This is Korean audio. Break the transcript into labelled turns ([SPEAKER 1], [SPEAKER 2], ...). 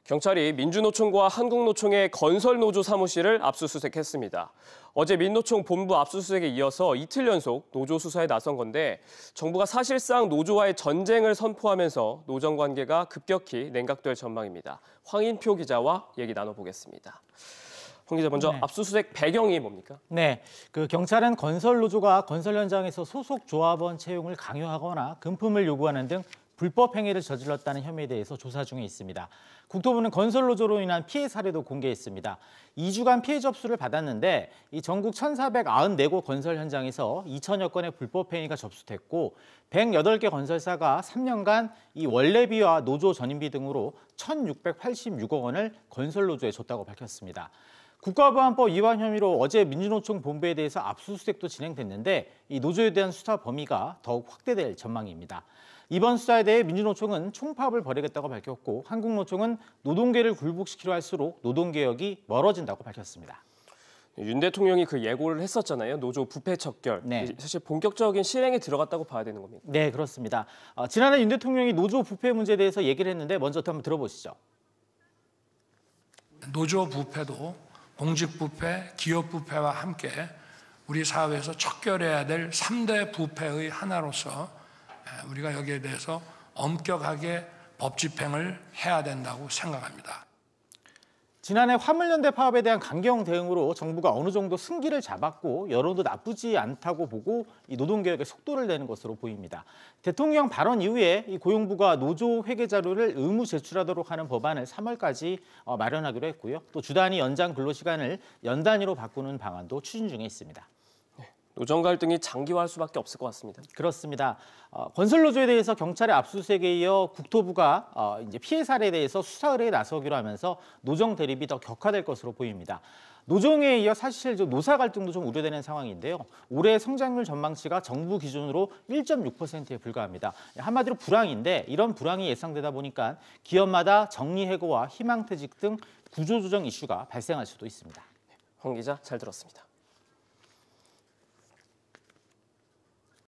[SPEAKER 1] 경찰이 민주노총과 한국노총의 건설노조 사무실을 압수수색했습니다. 어제 민노총 본부 압수수색에 이어서 이틀 연속 노조 수사에 나선 건데 정부가 사실상 노조와의 전쟁을 선포하면서 노정 관계가 급격히 냉각될 전망입니다. 황인표 기자와 얘기 나눠보겠습니다. 황 기자, 먼저 압수수색 배경이 뭡니까?
[SPEAKER 2] 네, 경찰은 건설노조가 건설 현장에서 소속 조합원 채용을 강요하거나 금품을 요구하는 등 불법 행위를 저질렀다는 혐의에 대해서 조사 중에 있습니다. 국토부는 건설노조로 인한 피해 사례도 공개했습니다. 2주간 피해 접수를 받았는데 이 전국 1,494곳 건설 현장에서 2천여 건의 불법 행위가 접수됐고 108개 건설사가 3년간 이 원래비와 노조 전임비 등으로 1,686억 원을 건설노조에 줬다고 밝혔습니다. 국가보안법 위반 혐의로 어제 민주노총 본부에 대해서 압수수색도 진행됐는데 이 노조에 대한 수사 범위가 더욱 확대될 전망입니다. 이번 수사에 대해 민주노총은 총파업을 벌이겠다고 밝혔고 한국노총은 노동계를 굴복시키려 할수록 노동개혁이 멀어진다고 밝혔습니다.
[SPEAKER 1] 윤 대통령이 예고를 했었잖아요. 노조 부패 척결.
[SPEAKER 2] 네.
[SPEAKER 1] 사실 본격적인 실행에 들어갔다고 봐야 되는 겁니까?
[SPEAKER 2] 네, 그렇습니다. 지난해 윤 대통령이 노조 부패 문제에 대해서 얘기를 했는데 먼저 한번 들어보시죠.
[SPEAKER 3] 노조 부패도 공직 부패, 기업 부패와 함께 우리 사회에서 척결해야 될 3대 부패의 하나로서 우리가 여기에 대해서 엄격하게 법 집행을 해야 된다고 생각합니다.
[SPEAKER 2] 지난해 화물연대 파업에 대한 강경 대응으로 정부가 어느 정도 승기를 잡았고 여론도 나쁘지 않다고 보고 이 노동개혁에 속도를 내는 것으로 보입니다. 대통령 발언 이후에 이 고용부가 노조 회계 자료를 의무 제출하도록 하는 법안을 3월까지 마련하기로 했고요. 또 주 단위 연장 근로시간을 연 단위로 바꾸는 방안도 추진 중에 있습니다.
[SPEAKER 1] 노정 갈등이 장기화할 수밖에 없을 것 같습니다.
[SPEAKER 2] 그렇습니다. 건설노조에 대해서 경찰의 압수수색에 이어 국토부가 이제 피해 사례에 대해서 수사 의뢰에 나서기로 하면서 노정 대립이 더 격화될 것으로 보입니다. 노정에 이어 사실 노사 갈등도 좀 우려되는 상황인데요. 올해 성장률 전망치가 정부 기준으로 1.6%에 불과합니다. 한마디로 불황인데 이런 불황이 예상되다 보니까 기업마다 정리해고와 희망퇴직 등 구조조정 이슈가 발생할 수도 있습니다.
[SPEAKER 1] 황 기자, 잘 들었습니다.